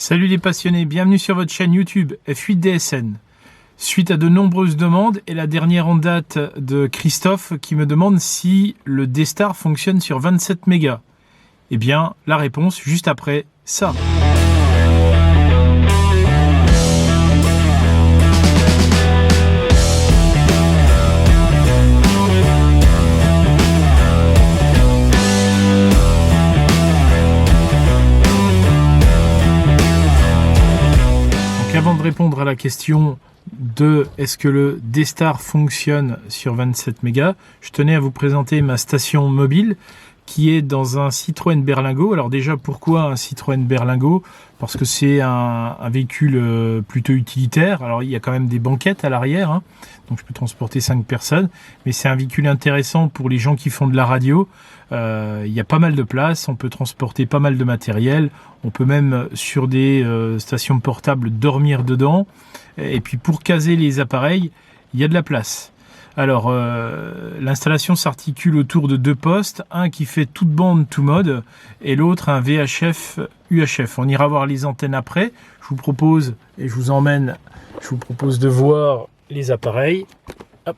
Salut les passionnés, bienvenue sur votre chaîne YouTube F8DSN. Suite à de nombreuses demandes et la dernière en date de Christophe qui me demande si le D-Star fonctionne sur 27 mégas. Eh bien, la réponse juste après ça. Avant de répondre à la question de est-ce que le D-Star fonctionne sur 27 mégas, je tenais à vous présenter ma station mobile qui est dans un Citroën Berlingo. Alors déjà, pourquoi un Citroën Berlingo? Parce que c'est un véhicule plutôt utilitaire. Alors il y a quand même des banquettes à l'arrière, hein, donc je peux transporter 5 personnes, mais c'est un véhicule intéressant pour les gens qui font de la radio. Il y a pas mal de place, on peut transporter pas mal de matériel, on peut même sur des stations portables dormir dedans, et puis pour caser les appareils, il y a de la place. Alors, l'installation s'articule autour de deux postes, un qui fait toute bande, tout mode, et l'autre un VHF, UHF. On ira voir les antennes après. Je vous propose, et je vous propose de voir les appareils. Hop.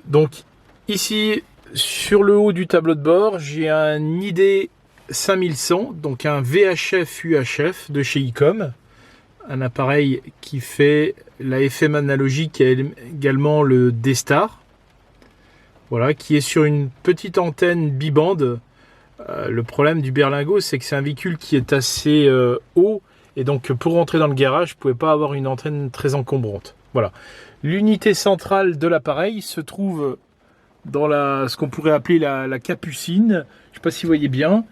Donc, ici, sur le haut du tableau de bord, j'ai un ID 5100, donc un VHF, UHF de chez Icom. Un appareil qui fait la FM analogique et également le D-Star. Voilà, qui est sur une petite antenne bibande. Le problème du Berlingo, c'est que c'est un véhicule qui est assez haut, et donc pour rentrer dans le garage, je ne pouvais pas avoir une antenne très encombrante. Voilà. L'unité centrale de l'appareil se trouve dans ce qu'on pourrait appeler la capucine. Je ne sais pas si vous voyez bien.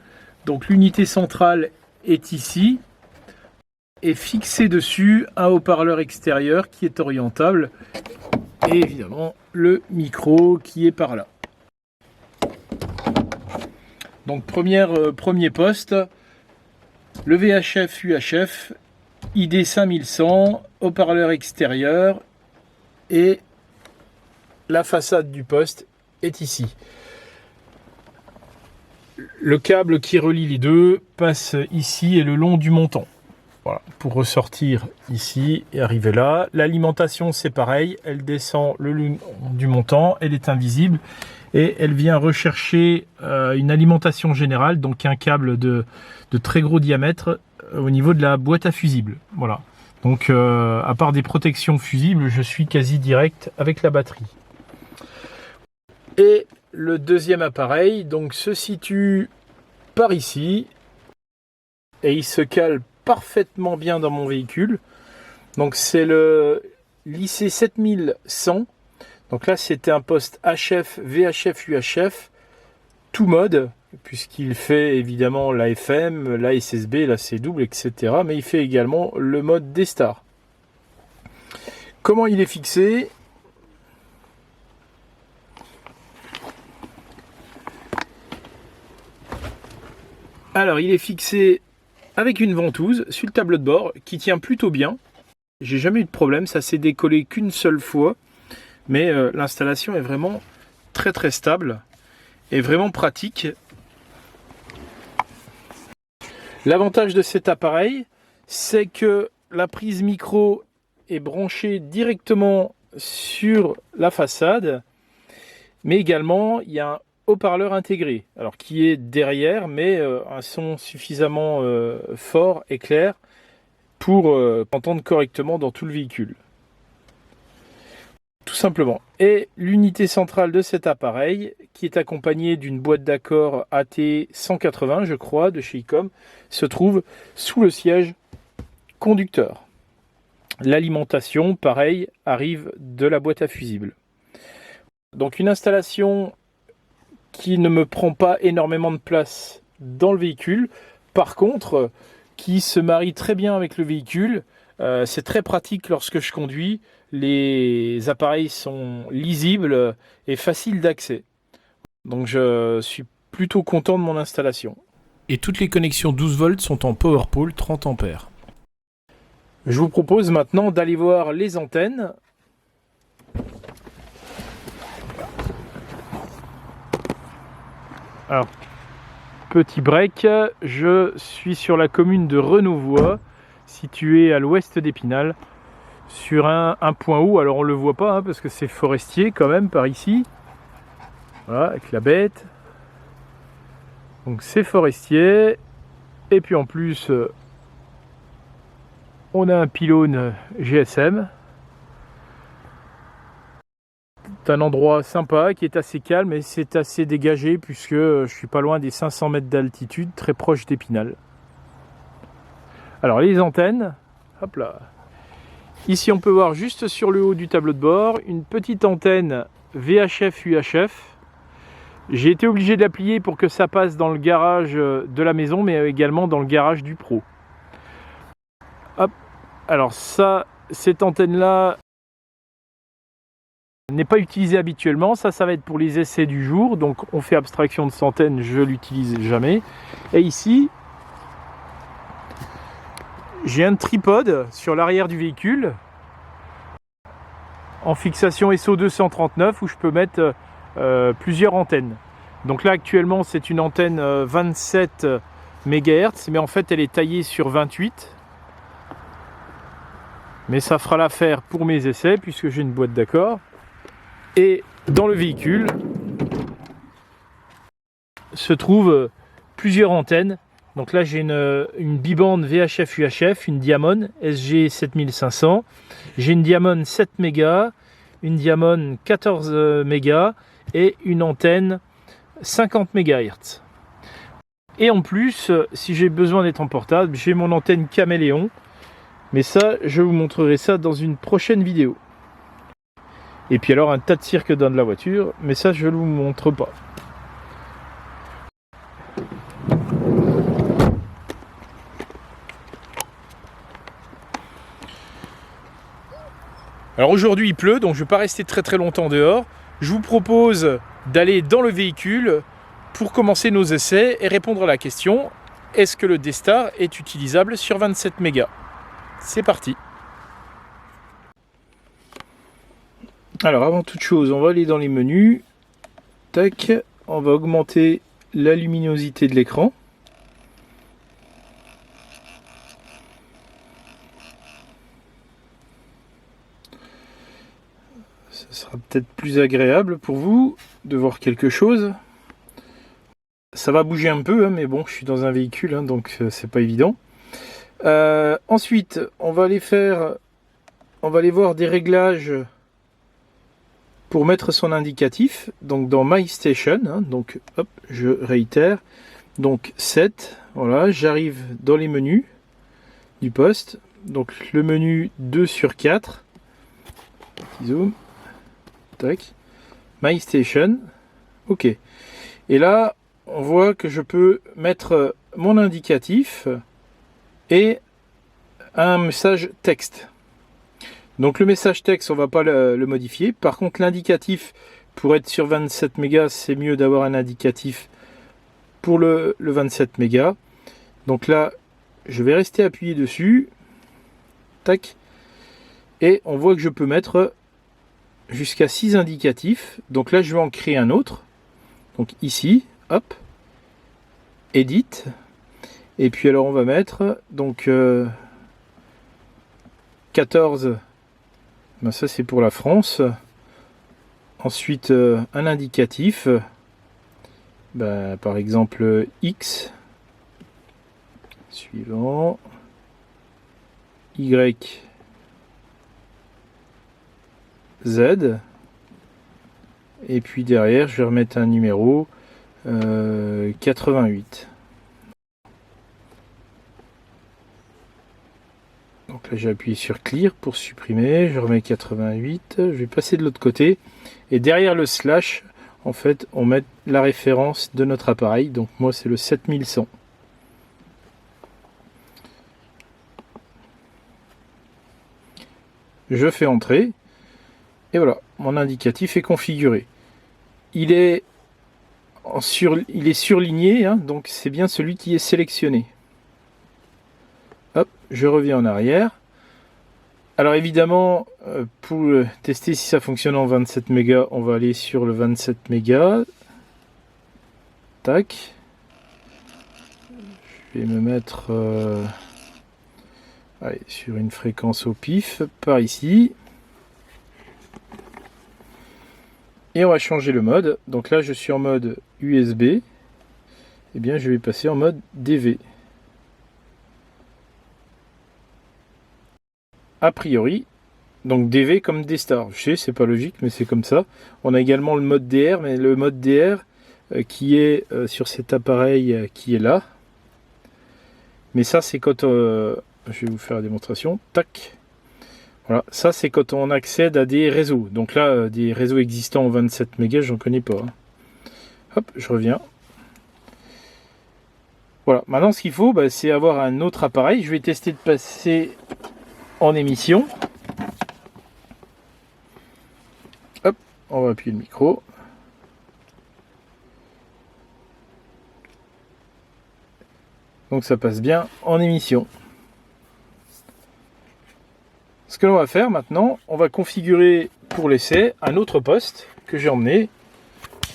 Donc l'unité centrale est ici. Et fixé dessus un haut-parleur extérieur qui est orientable et évidemment le micro qui est par là. Donc premier poste, le VHF UHF ID 5100, haut-parleur extérieur, et la façade du poste est ici. Le câble qui relie les deux passe ici et le long du montant. Voilà, pour ressortir ici et arriver là. L'alimentation, c'est pareil, elle descend le long du montant, elle est invisible et elle vient rechercher une alimentation générale, donc un câble de très gros diamètre au niveau de la boîte à fusibles. Voilà, donc à part des protections fusibles, je suis quasi direct avec la batterie. Et le deuxième appareil donc se situe par ici et il se cale parfaitement bien dans mon véhicule. Donc c'est le l'IC 7100. Donc là c'était un poste HF, VHF, UHF, tout mode, puisqu'il fait évidemment la FM, la SSB, la C-double, etc. Mais il fait également le mode D-Star. Comment il est fixé? Alors il est fixé avec une ventouse sur le tableau de bord qui tient plutôt bien. J'ai jamais eu de problème, ça s'est décollé qu'une seule fois, mais l'installation est vraiment très très stable et vraiment pratique. L'avantage de cet appareil, c'est que la prise micro est branchée directement sur la façade, mais également il y a un haut-parleur intégré, alors qui est derrière, mais un son suffisamment fort et clair pour entendre correctement dans tout le véhicule. Tout simplement. Et l'unité centrale de cet appareil, qui est accompagnée d'une boîte d'accord AT180, je crois, de chez Icom, se trouve sous le siège conducteur. L'alimentation, pareil, arrive de la boîte à fusibles. Donc une installation qui ne me prend pas énormément de place dans le véhicule, par contre qui se marie très bien avec le véhicule. C'est très pratique lorsque je conduis, les appareils sont lisibles et faciles d'accès, donc je suis plutôt content de mon installation. Et toutes les connexions 12 volts sont en PowerPole 30 ampères. Je vous propose maintenant d'aller voir les antennes. Alors, Petit break, je suis sur la commune de Renauvoid, située à l'ouest d'Épinal, sur un point haut. Alors on le voit pas parce que c'est forestier quand même par ici. Voilà, avec la bête. Donc c'est forestier. Et puis en plus, on a un pylône GSM. C'est un endroit sympa qui est assez calme et c'est assez dégagé puisque je suis pas loin des 500 mètres d'altitude, très proche d'Épinal. Alors les antennes, hop là. Ici on peut voir juste sur le haut du tableau de bord une petite antenne VHF UHF. J'ai été obligé de la plier pour que ça passe dans le garage de la maison mais également dans le garage du pro. Hop. Alors ça, cette antenne là n'est pas utilisé habituellement, ça va être pour les essais du jour, donc on fait abstraction de centaines, je l'utilise jamais. Et ici, j'ai un tripode sur l'arrière du véhicule en fixation SO239 où je peux mettre plusieurs antennes. Donc là actuellement c'est une antenne 27 MHz, mais en fait elle est taillée sur 28. Mais ça fera l'affaire pour mes essais puisque j'ai une boîte d'accord. Et dans le véhicule se trouvent plusieurs antennes. Donc là j'ai une bibande VHF UHF, une Diamond SG 7500. J'ai une Diamond 7 mégas, une Diamond 14 mégas et une antenne 50 MHz. Et en plus, si j'ai besoin d'être en portable, j'ai mon antenne Caméléon. Mais ça, je vous montrerai ça dans une prochaine vidéo. Et puis alors un tas de cirque dans de la voiture, mais ça je ne vous montre pas. Alors aujourd'hui il pleut, donc je ne vais pas rester très longtemps dehors. Je vous propose d'aller dans le véhicule pour commencer nos essais et répondre à la question: est-ce que le D-Star est utilisable sur 27 mégas? C'est parti. Alors avant toute chose, on va aller dans les menus. Tac, on va augmenter la luminosité de l'écran. Ce sera peut-être plus agréable pour vous de voir quelque chose. Ça va bouger un peu, mais bon, je suis dans un véhicule, donc c'est pas évident. Ensuite, on va aller voir des réglages pour mettre son indicatif, donc dans My Station, donc hop, je réitère, donc 7, voilà, j'arrive dans les menus du poste, donc le menu 2 sur 4, petit zoom, tac, My Station, ok, et là on voit que je peux mettre mon indicatif et un message texte. Donc le message texte, on va pas le modifier. Par contre, l'indicatif, pour être sur 27 mégas, c'est mieux d'avoir un indicatif pour le 27 mégas. Donc là, je vais rester appuyé dessus. Tac. Et on voit que je peux mettre jusqu'à 6 indicatifs. Donc là, je vais en créer un autre. Donc ici, hop, Edit. Et puis alors, on va mettre donc 14. Ben ça c'est pour la France. Ensuite un indicatif, ben, par exemple X, suivant, Y, Z, et puis derrière je vais remettre un numéro 88. Donc là j'ai appuyé sur Clear pour supprimer, je remets 88, je vais passer de l'autre côté, et derrière le slash, en fait, on met la référence de notre appareil, donc moi c'est le 7100. Je fais entrer, et voilà, mon indicatif est configuré. Il est surligné, donc c'est bien celui qui est sélectionné. Hop, je reviens en arrière. Alors évidemment, pour tester si ça fonctionne en 27 mégas, on va aller sur le 27 mégas. Tac. Je vais me mettre allez, sur une fréquence au pif, par ici. Et on va changer le mode. Donc là, je suis en mode USB. Eh bien, je vais passer en mode DV. A priori, donc DV comme D-Star. Je sais, c'est pas logique, mais c'est comme ça. On a également le mode DR, mais le mode DR qui est sur cet appareil qui est là. Mais ça, c'est quand... je vais vous faire la démonstration. Tac. Voilà, ça c'est quand on accède à des réseaux. Donc là, des réseaux existants en 27 mégas, j'en connais pas. Hop, je reviens. Voilà, maintenant ce qu'il faut, c'est avoir un autre appareil. Je vais tester de passer en émission. Hop, on va appuyer le micro. Donc ça passe bien en émission. Ce que l'on va faire maintenant, on va configurer pour l'essai un autre poste que j'ai emmené.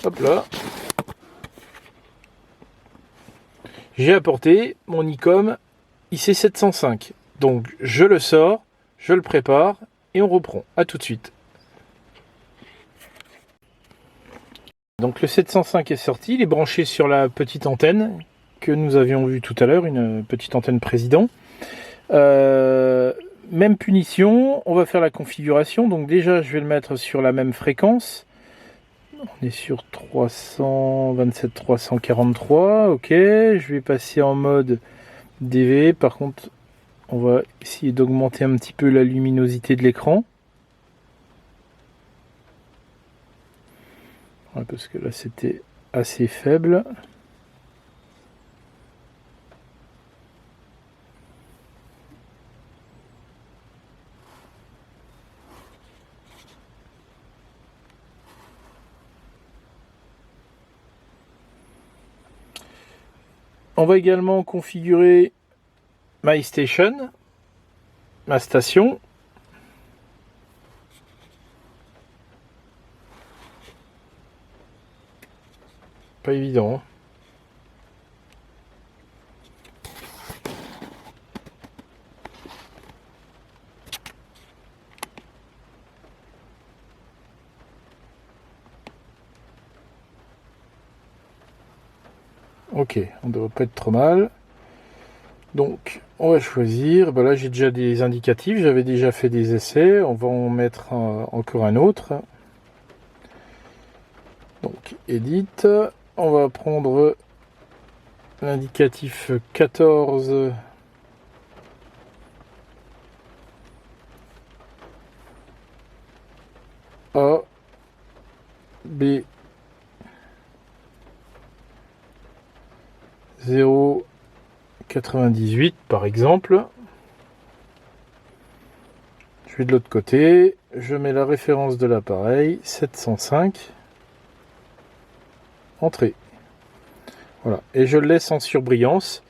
Hop là. J'ai apporté mon Nikon IC705. Donc je le sors, je le prépare et on reprend. A tout de suite. Donc le 705 est sorti, il est branché sur la petite antenne que nous avions vue tout à l'heure, une petite antenne président. Même punition, on va faire la configuration. Donc déjà, je vais le mettre sur la même fréquence. On est sur 327, 343. Ok, je vais passer en mode DV. Par contre, on va essayer d'augmenter un petit peu la luminosité de l'écran. Ouais, parce que là, c'était assez faible. On va également configurer My Station, ma station. Pas évident. Ok, on ne devrait pas être trop mal. Donc, on va choisir. Là, j'ai déjà des indicatifs. J'avais déjà fait des essais. On va en mettre encore un autre. Donc, Edit. On va prendre l'indicatif 14. A. B. 0,98 par exemple. Je vais de l'autre côté, je mets la référence de l'appareil, 705, entrée. Voilà, et je le laisse en surbrillance,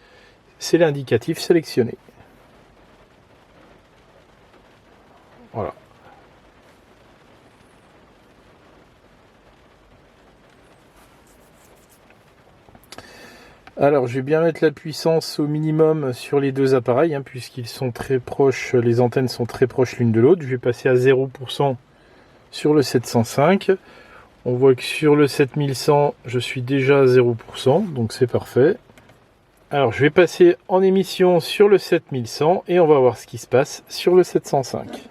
c'est l'indicatif sélectionné. Voilà. Alors, je vais bien mettre la puissance au minimum sur les deux appareils, puisqu'ils sont très proches, les antennes sont très proches l'une de l'autre. Je vais passer à 0% sur le 705. On voit que sur le 7100, je suis déjà à 0%, donc c'est parfait. Alors, je vais passer en émission sur le 7100 et on va voir ce qui se passe sur le 705.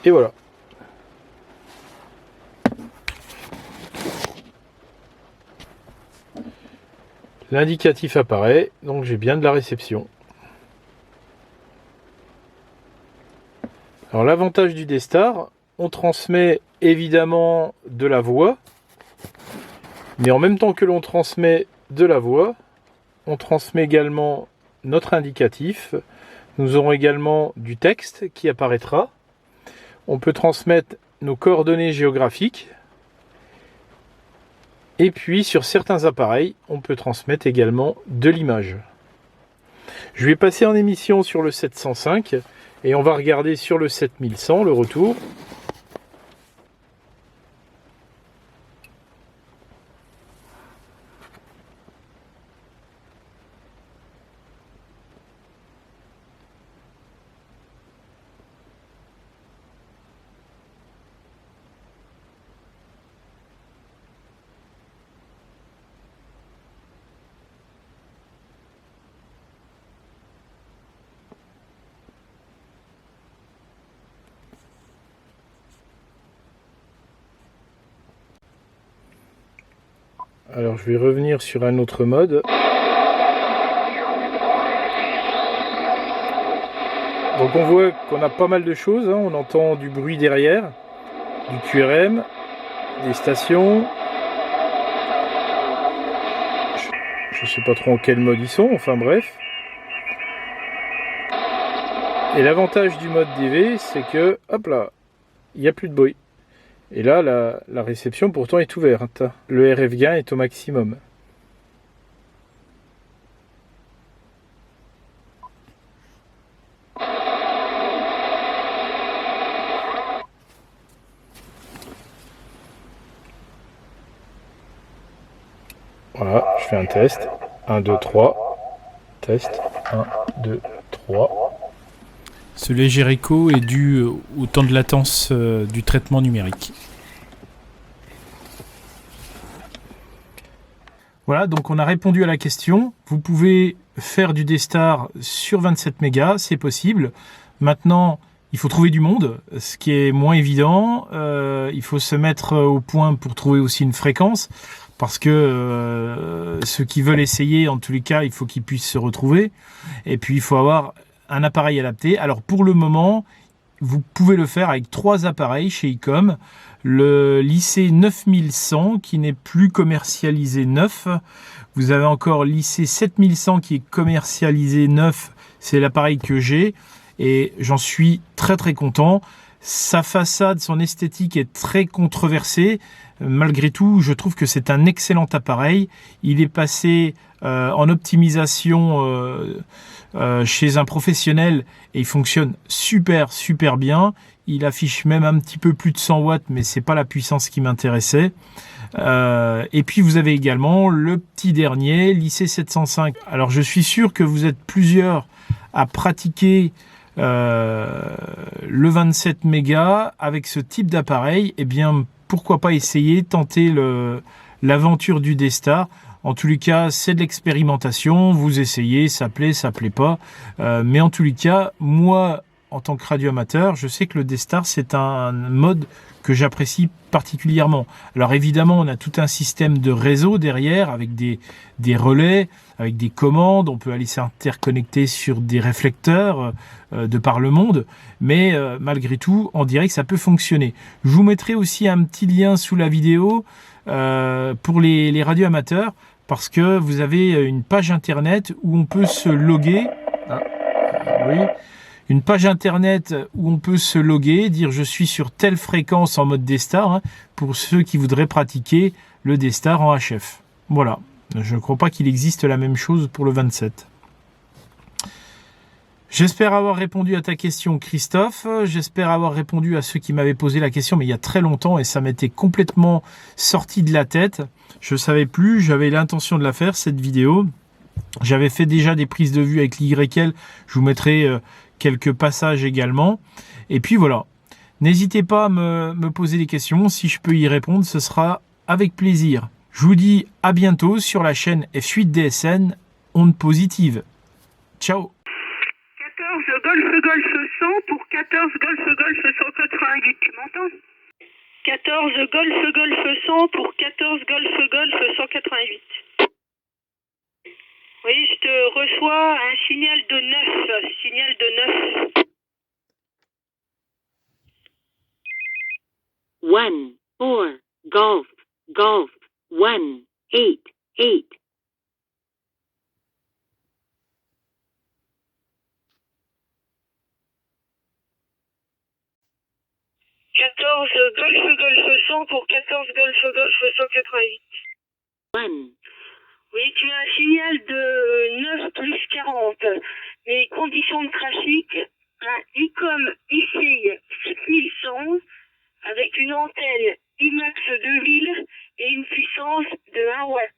Et voilà. L'indicatif apparaît, donc j'ai bien de la réception. Alors l'avantage du D-Star, on transmet évidemment de la voix, mais en même temps que l'on transmet de la voix, on transmet également notre indicatif. Nous aurons également du texte qui apparaîtra. On peut transmettre nos coordonnées géographiques. Et puis sur certains appareils, on peut transmettre également de l'image. Je vais passer en émission sur le 705 et on va regarder sur le 7100 le retour. Alors je vais revenir sur un autre mode. Donc on voit qu'on a pas mal de choses, hein. On entend du bruit derrière, du QRM, des stations. Je sais pas trop en quel mode ils sont, enfin bref. Et l'avantage du mode DV, c'est que, hop là, il n'y a plus de bruit. Et là, la réception pourtant est ouverte. Le RF gain est au maximum. Voilà, je fais un test. 1, 2, 3. Test. 1, 2, 3. Ce léger écho est dû au temps de latence du traitement numérique. Voilà, donc on a répondu à la question. Vous pouvez faire du D-Star sur 27 mégas, c'est possible. Maintenant, il faut trouver du monde, ce qui est moins évident. Il faut se mettre au point pour trouver aussi une fréquence, parce que ceux qui veulent essayer, en tous les cas, il faut qu'ils puissent se retrouver. Et puis, il faut avoir un appareil adapté. Alors, pour le moment, vous pouvez le faire avec 3 appareils chez ICOM. Le lycée 9100 qui n'est plus commercialisé neuf. Vous avez encore lycée 7100 qui est commercialisé neuf. C'est l'appareil que j'ai et j'en suis très très content. Sa façade, son esthétique est très controversée. Malgré tout, je trouve que c'est un excellent appareil. Il est passé en optimisation chez un professionnel et il fonctionne super bien. Il affiche même un petit peu plus de 100 watts, mais c'est pas la puissance qui m'intéressait. Et puis vous avez également le petit dernier, lycée 705. Alors je suis sûr que vous êtes plusieurs à pratiquer le 27 mégas avec ce type d'appareil. Eh bien, pourquoi pas essayer, tenter l'aventure du D-Star. En tous les cas, c'est de l'expérimentation. Vous essayez, ça plaît pas. Mais en tous les cas, moi, en tant que radioamateur, je sais que le D-Star, c'est un mode que j'apprécie particulièrement. Alors évidemment, on a tout un système de réseau derrière avec des relais, avec des commandes. On peut aller s'interconnecter sur des réflecteurs de par le monde. Mais malgré tout, on dirait que ça peut fonctionner. Je vous mettrai aussi un petit lien sous la vidéo pour les radioamateurs parce que vous avez une page internet où on peut se loguer. Ah, oui. Une page internet où on peut se loguer, dire je suis sur telle fréquence en mode D-Star, hein, pour ceux qui voudraient pratiquer le D-Star en HF. Voilà. Je ne crois pas qu'il existe la même chose pour le 27. J'espère avoir répondu à ta question, Christophe. J'espère avoir répondu à ceux qui m'avaient posé la question, mais il y a très longtemps et ça m'était complètement sorti de la tête. Je ne savais plus, j'avais l'intention de la faire, cette vidéo. J'avais fait déjà des prises de vue avec l'YL. Je vous mettrai quelques passages également. Et puis voilà. N'hésitez pas à me poser des questions. Si je peux y répondre, ce sera avec plaisir. Je vous dis à bientôt sur la chaîne F8 DSN, Onde Positive. Ciao. 14 Golf 100 pour 14 Golf 188. Tu m'entends? 14 Golf 100 pour 14 Golf 188. Oui, je te reçois un signal de 9. Signal de 9. 1, 4, Golf, 1, 8, 8. 14 Golf 100 pour 14 Golf 188. 1. Oui, tu as un signal de 9 plus 40. Les conditions de trafic, un ICOM IC 7100 avec une antenne IMAX 2000 et une puissance de 1 watt.